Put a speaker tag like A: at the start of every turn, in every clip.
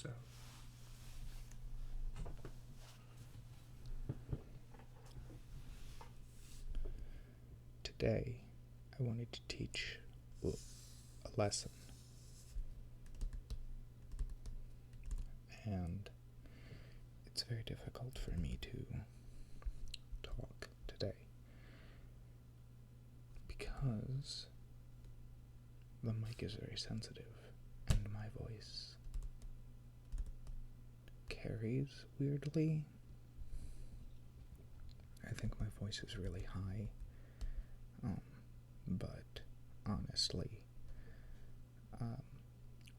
A: So, today I wanted to teach a lesson, and it's very difficult for me to talk today because the mic is very sensitive and my voice carries weirdly. I think my voice is really high, but honestly,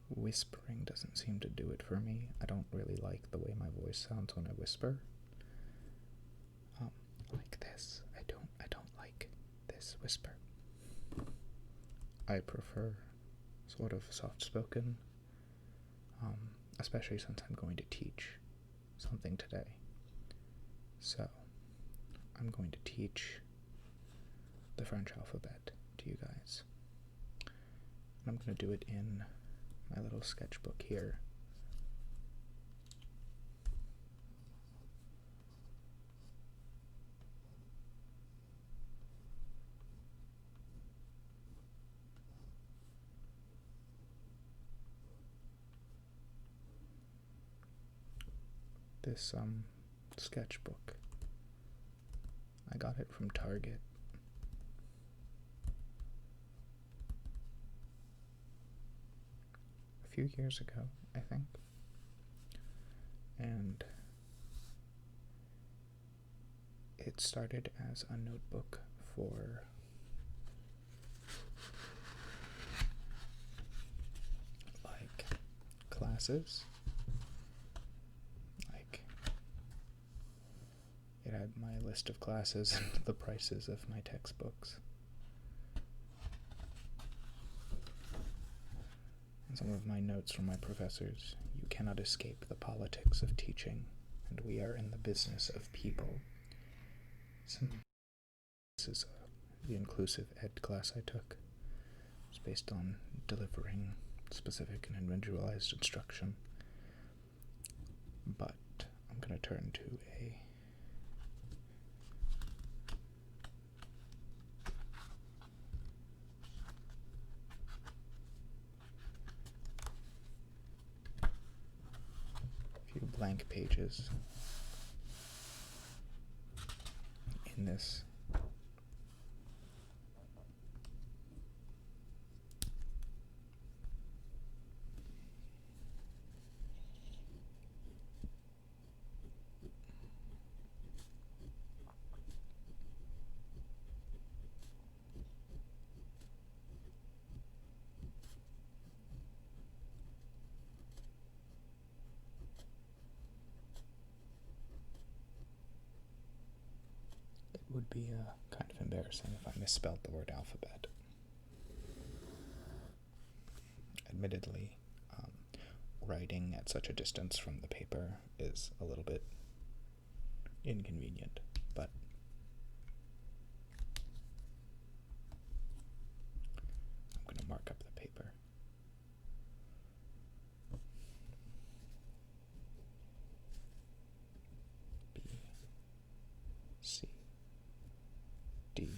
A: whispering doesn't seem to do it for me. I don't really like the way my voice sounds when I whisper. Like this. I don't like this whisper. I prefer sort of soft-spoken, especially since I'm going to teach something today. So, I'm going to teach the French alphabet to you guys. And I'm going to do it in my little sketchbook here. This sketchbook, I got it from Target. A few years ago, I think. And it started as a notebook for like classes. Like, it had my list of classes and the prices of my textbooks. And some of my notes from my professors. You cannot escape the politics of teaching, and we are in the business of people. This is the inclusive ed class I took. It's based on delivering specific and individualized instruction. But I'm going to turn to a few blank pages in this. It would be kind of embarrassing if I misspelled the word alphabet. Admittedly, writing at such a distance from the paper is a little bit inconvenient, but I'm going to mark up the paper. B, C, D,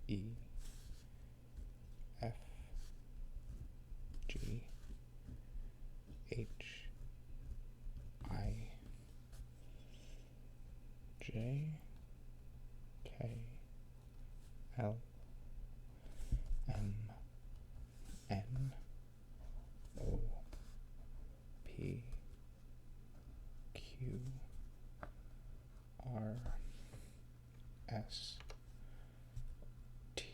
A: E, F, G, H, I, J, K, L, M, N, O, P, Q, R, S, T,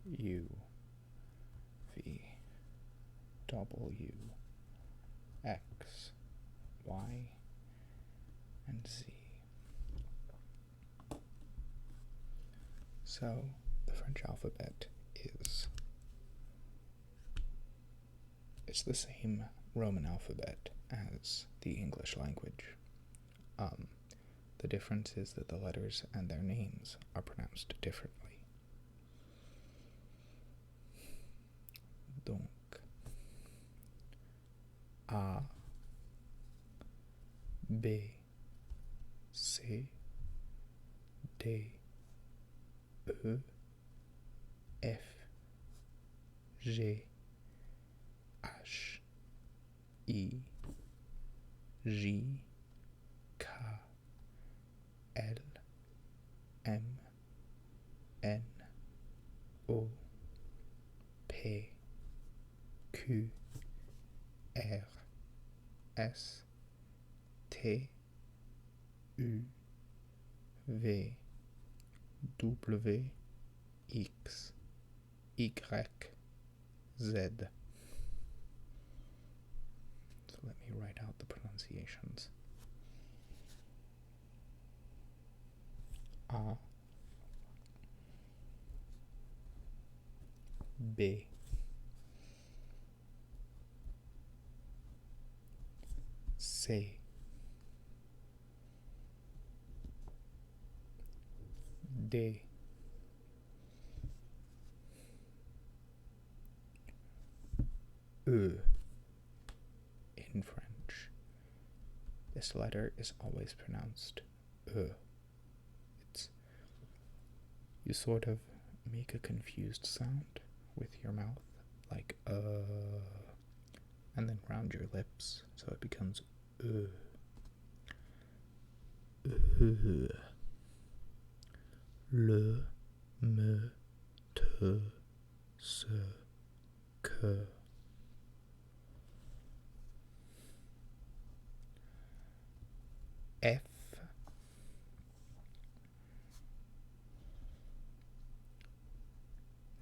A: U, V, W, X, Y, and Z. So, the French alphabet is it's the same Roman alphabet as the English language. The difference is that the letters and their names are pronounced differently. Donc, A, B, C, D, E, F, G, H, I, J, K, L, M, N, O, P, Q, R, S, T, U, V, W, X, Y, Z. So let me write out the pronunciations. A, B, C, D, E. In French, this letter is always pronounced E. You sort of make a confused sound with your mouth, like and then round your lips, so it becomes le, me, te, se, que. F,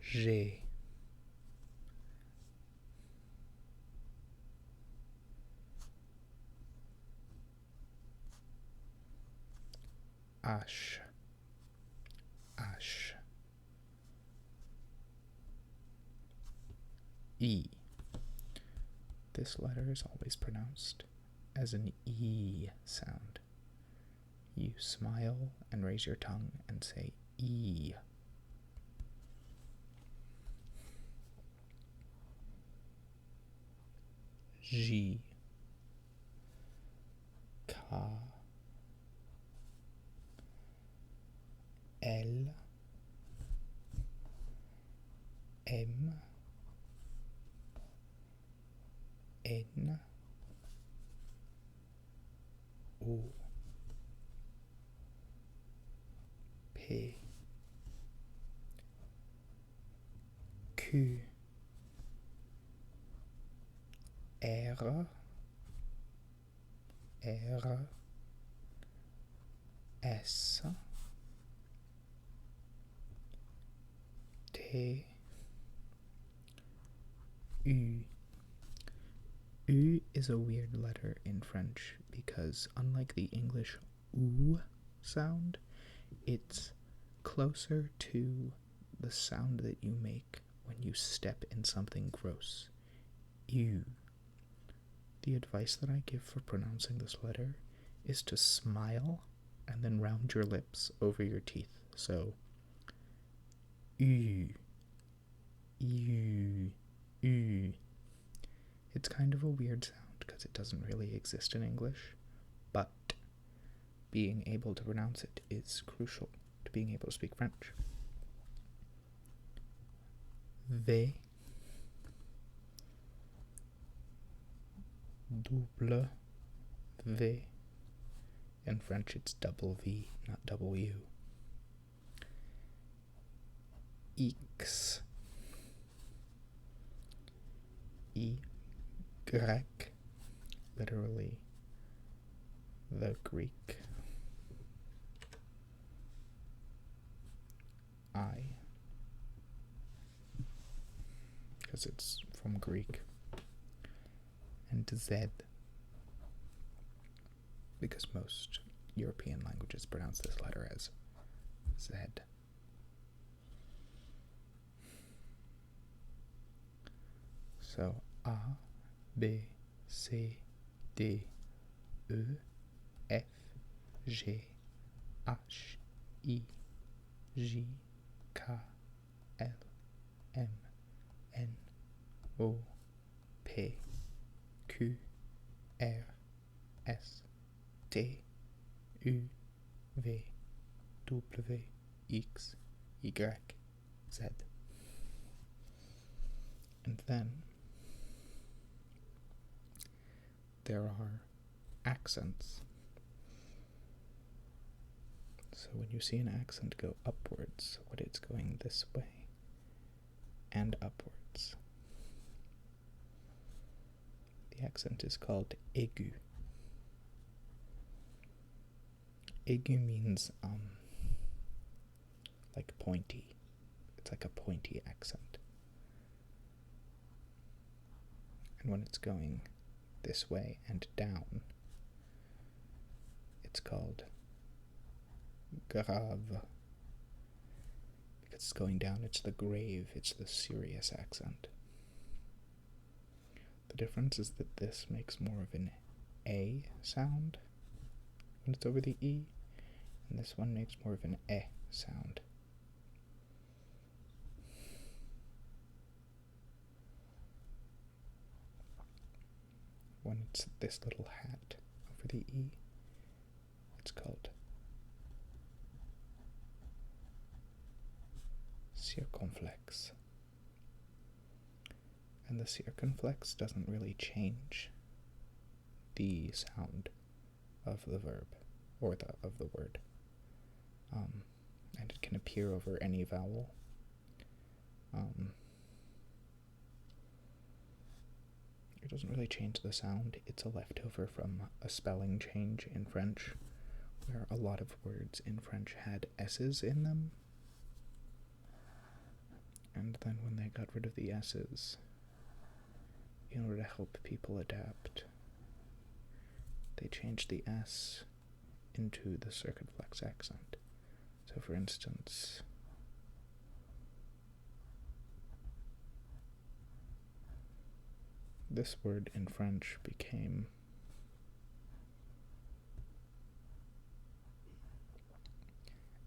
A: G, H, H, E. This letter is always pronounced as an E sound. You smile and raise your tongue and say E. J, K, L, M, N, O, P, Q, R, S, T, U. U is a weird letter in French because, unlike the English oo sound, it's closer to the sound that you make when you step in something gross. U. The advice that I give for pronouncing this letter is to smile and then round your lips over your teeth. So, U, U, U. It's kind of a weird sound because it doesn't really exist in English, but being able to pronounce it is crucial to being able to speak French. V, double V. In French it's double V, not W. X, Y, literally the Greek. I, because it's from Greek. And Z, because most European languages pronounce this letter as Z. So A, B, C, D, E, F, G, H, I, J, K, L, M, N, O, P, Q, R S T U V W X Y Z. And then there are accents. So when you see an accent go upwards, what it's going this way and upwards. The accent is called aigu. Aigu means like pointy. It's like a pointy accent. And when it's going this way and down, it's called grave. Because it's going down, it's the grave, it's the serious accent. The difference is that this makes more of an A sound when it's over the E, and this one makes more of an E sound. When it's this little hat over the E, it's called circumflex. And the circumflex doesn't really change the sound of the verb or of the word. And it can appear over any vowel. It doesn't really change the sound. It's a leftover from a spelling change in French, where a lot of words in French had S's in them. And then when they got rid of the S's, in order to help people adapt, they changed the S into the circumflex accent. So for instance, this word in French became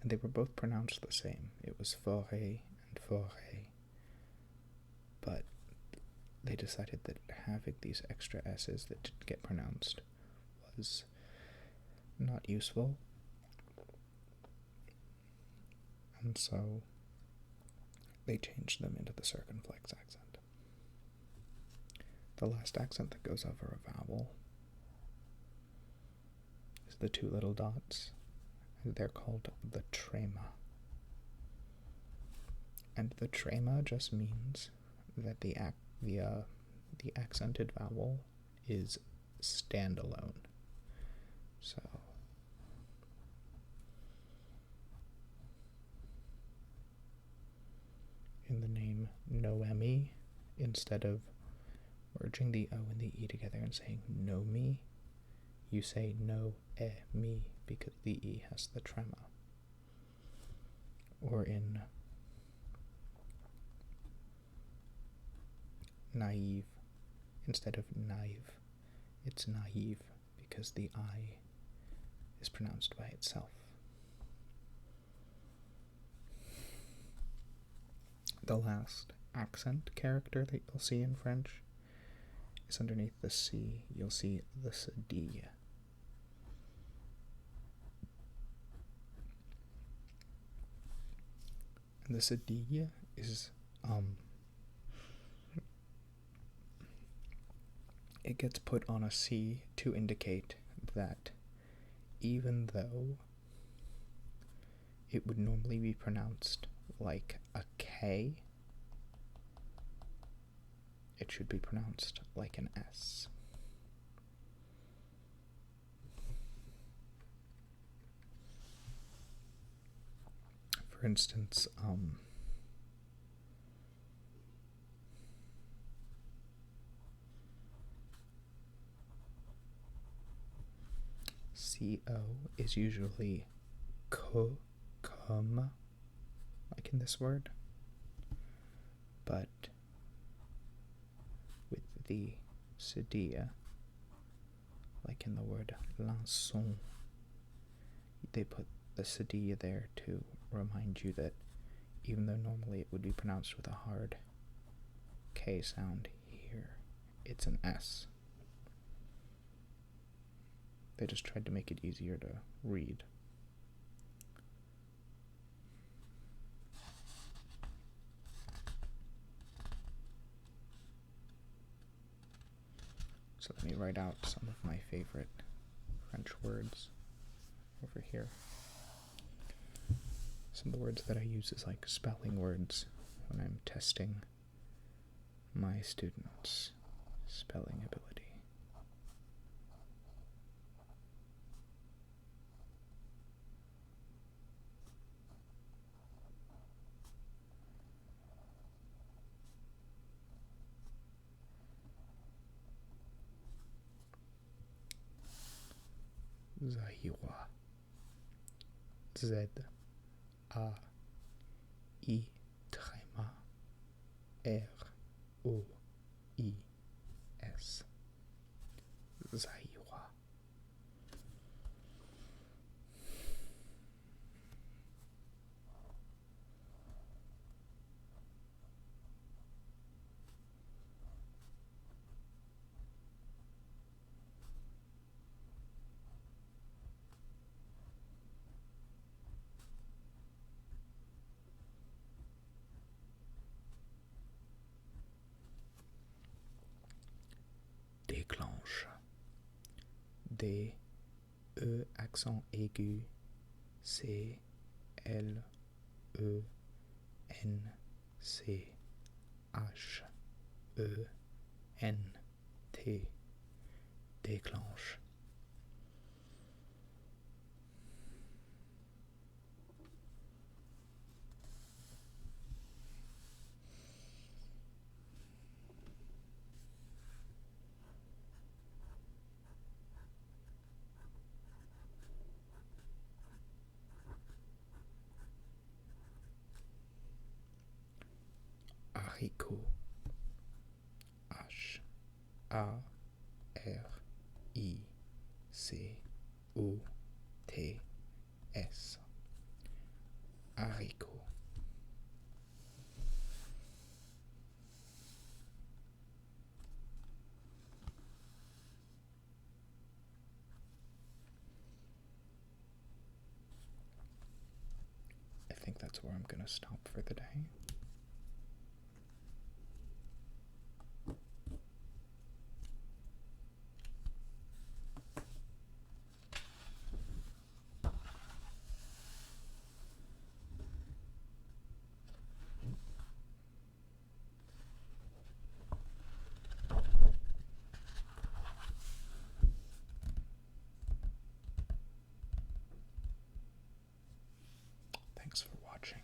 A: and they were both pronounced the same. It was forêt and forêt. But they decided that having these extra S's that didn't get pronounced was not useful. And so they changed them into the circumflex accent. The last accent that goes over a vowel is the two little dots, and they're called the trema. And the trema just means that the accented vowel is standalone. So in the name Noemi, instead of merging the O and the E together and saying no me, you say no me because the E has the trema. Or in naive, instead of naive, it's naive because the I is pronounced by itself. The last accent character that you'll see in French is underneath the C. You'll see the cedille. And the cedille is it gets put on a C to indicate that even though it would normally be pronounced like a K, it should be pronounced like an S. For instance, CO is usually co, comme, like in this word, but with the cedille, like in the word lançon, they put the cedille there to remind you that even though normally it would be pronounced with a hard K sound, here it's an S. They just tried to make it easier to read. So let me write out some of my favorite French words over here. Some of the words that I use as like spelling words when I'm testing my students' spelling ability. Zahiwa. Z A I tréma R O I S. Zahiwa. Déclenche. D E accent aigu C L E N C H E N T. Déclenche. Haricot. H A R I C O T S. Haricot. I think that's where I'm going to stop for the day. Thanks for watching.